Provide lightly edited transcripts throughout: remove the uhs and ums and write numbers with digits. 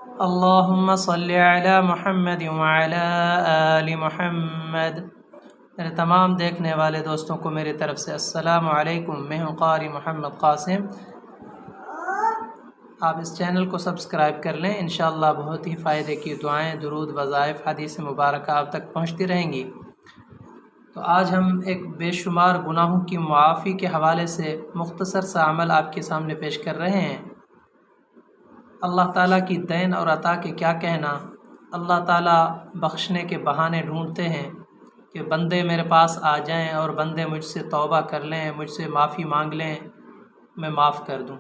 اللہم صلی علی محمد وعلی آل محمد۔ میرے تمام دیکھنے والے دوستوں کو میری طرف سے السلام علیکم۔ میں ہوں قاری محمد قاسم۔ آپ اس چینل کو سبسکرائب کر لیں، انشاءاللہ بہت ہی فائدے کی دعائیں، درود، وظائف، حدیث مبارکہ آپ تک پہنچتی رہیں گی۔ تو آج ہم ایک بے شمار گناہوں کی معافی کے حوالے سے مختصر سا عمل آپ کے سامنے پیش کر رہے ہیں۔ اللہ تعالیٰ کی دین اور عطا کے کیا کہنا۔ اللہ تعالیٰ بخشنے کے بہانے ڈھونڈتے ہیں کہ بندے میرے پاس آ جائیں اور بندے مجھ سے توبہ کر لیں، مجھ سے معافی مانگ لیں، میں معاف کر دوں۔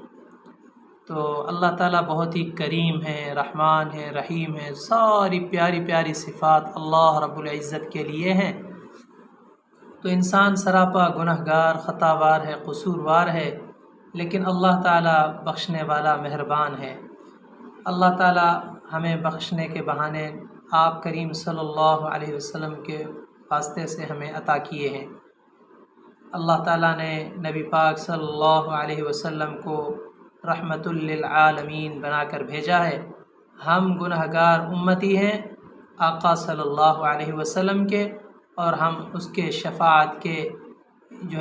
تو اللہ تعالیٰ بہت ہی کریم ہے، رحمان ہے، رحیم ہے، ساری پیاری پیاری صفات اللہ رب العزت کے لیے ہیں۔ تو انسان سراپا گنہگار، خطاوار ہے، قصوروار ہے، لیکن اللہ تعالیٰ بخشنے والا مہربان ہے۔ اللہ تعالیٰ ہمیں بخشنے کے بہانے آپ کریم صلی اللہ علیہ وسلم کے واسطے سے ہمیں عطا کیے ہیں۔ اللہ تعالیٰ نے نبی پاک صلی اللہ علیہ وسلم کو رحمت للعالمین بنا کر بھیجا ہے۔ ہم گنہگار امتی ہیں آقا صلی اللہ علیہ وسلم کے، اور ہم اس کے شفاعت کے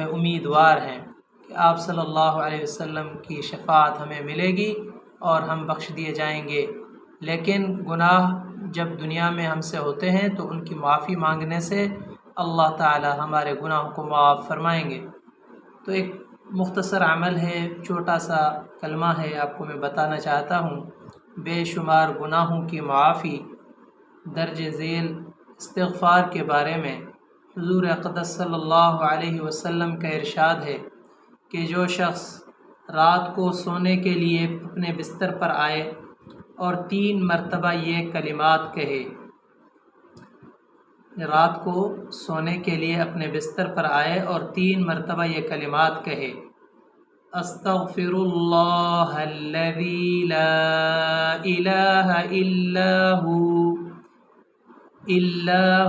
امیدوار ہیں کہ آپ صلی اللہ علیہ وسلم کی شفاعت ہمیں ملے گی اور ہم بخش دیے جائیں گے۔ لیکن گناہ جب دنیا میں ہم سے ہوتے ہیں تو ان کی معافی مانگنے سے اللہ تعالی ہمارے گناہوں کو معاف فرمائیں گے۔ تو ایک مختصر عمل ہے، چھوٹا سا کلمہ ہے، آپ کو میں بتانا چاہتا ہوں۔ بے شمار گناہوں کی معافی درج ذیل استغفار کے بارے میں حضور اقدس صلی اللہ علیہ وسلم کا ارشاد ہے کہ جو شخص رات کو سونے کے لیے اپنے بستر پر آئے اور 3 مرتبہ یہ کلمات کہے، رات کو سونے کے لیے اپنے بستر پر آئے اور 3 مرتبہ یہ کلمات کہے، استغفر اللہ الذی لا الہ الا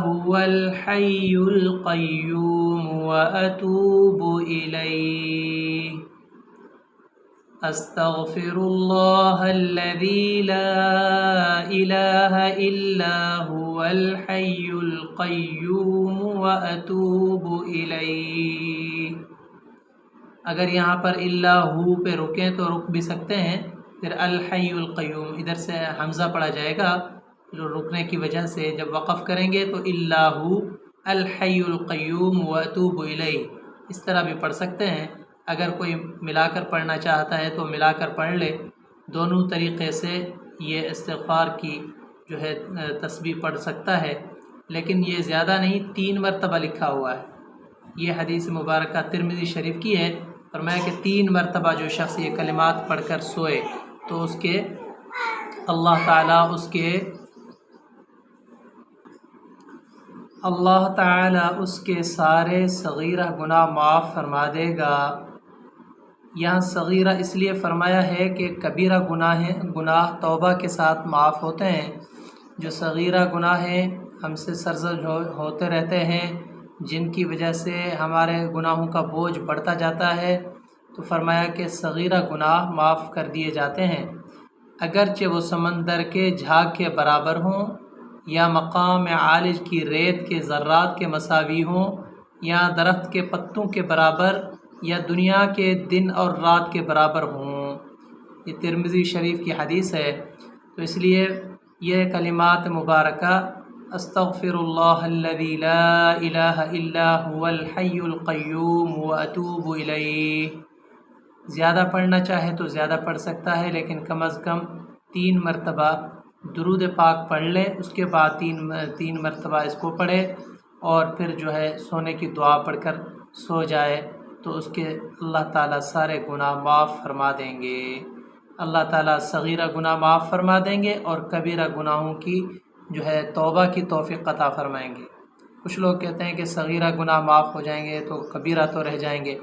هو الحی القیوم واتوب الیہ، استغفر اللہ الذی لا الہ الا هو الحی القیوم واتوب الیہ۔ اگر یہاں پر اللہ پہ رکیں تو رک بھی سکتے ہیں، پھر الحی القیوم ادھر سے حمزہ پڑا جائے گا جو رکنے کی وجہ سے، جب وقف کریں گے تو اللہ الحی القیوم واتوب الیہ اس طرح بھی پڑھ سکتے ہیں۔ اگر کوئی ملا کر پڑھنا چاہتا ہے تو ملا کر پڑھ لے، دونوں طریقے سے یہ استغفار کی تسبیح پڑھ سکتا ہے، لیکن یہ زیادہ نہیں، 3 مرتبہ لکھا ہوا ہے۔ یہ حدیث مبارکہ ترمذی شریف کی ہے، فرمایا کہ 3 مرتبہ جو شخص یہ کلمات پڑھ کر سوئے تو اللہ تعالیٰ اس کے سارے صغیرہ گناہ معاف فرما دے گا۔ یہاں صغیرہ اس لیے فرمایا ہے کہ کبیرہ گناہ توبہ کے ساتھ معاف ہوتے ہیں، جو صغیرہ گناہ ہیں ہم سے سرزد ہوتے رہتے ہیں، جن کی وجہ سے ہمارے گناہوں کا بوجھ بڑھتا جاتا ہے، تو فرمایا کہ صغیرہ گناہ معاف کر دیے جاتے ہیں، اگرچہ وہ سمندر کے جھاگ کے برابر ہوں، یا مقام عالج کی ریت کے ذرات کے مساوی ہوں، یا درخت کے پتوں کے برابر، یا دنیا کے دن اور رات کے برابر ہوں۔ یہ ترمذی شریف کی حدیث ہے۔ تو اس لیے یہ کلمات مبارکہ استغفر اللہ الذی لا الہ الا هو الحی القیوم واتوب الیہ، زیادہ پڑھنا چاہے تو زیادہ پڑھ سکتا ہے، لیکن کم از کم 3 مرتبہ درود پاک پڑھ لے، اس کے بعد 3 مرتبہ اس کو پڑھے، اور پھر سونے کی دعا پڑھ کر سو جائے تو اس کے اللہ تعالیٰ سارے گناہ معاف فرما دیں گے۔ اللہ تعالیٰ صغیرہ گناہ معاف فرما دیں گے اور کبیرہ گناہوں کی توبہ کی توفیق عطا فرمائیں گے۔ کچھ لوگ کہتے ہیں کہ صغیرہ گناہ معاف ہو جائیں گے تو کبیرہ تو رہ جائیں گے۔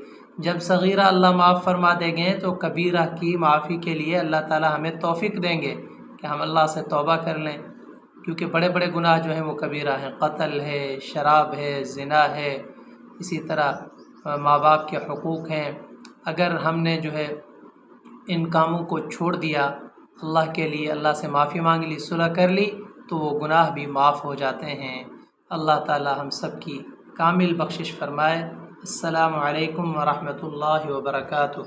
جب صغیرہ اللہ معاف فرما دیں گے تو کبیرہ کی معافی کے لیے اللہ تعالیٰ ہمیں توفیق دیں گے کہ ہم اللہ سے توبہ کر لیں، کیونکہ بڑے بڑے گناہ وہ کبیرہ ہیں، قتل ہے، شراب ہے، زنا ہے، اسی طرح ماں باپ کے حقوق ہیں۔ اگر ہم نے ان کاموں کو چھوڑ دیا اللہ کے لیے اللہ سے معافی مانگ لی، صلح کر لی، تو وہ گناہ بھی معاف ہو جاتے ہیں۔ اللہ تعالی ہم سب کی کامل بخشش فرمائے۔ السلام علیکم ورحمۃ اللہ وبرکاتہ۔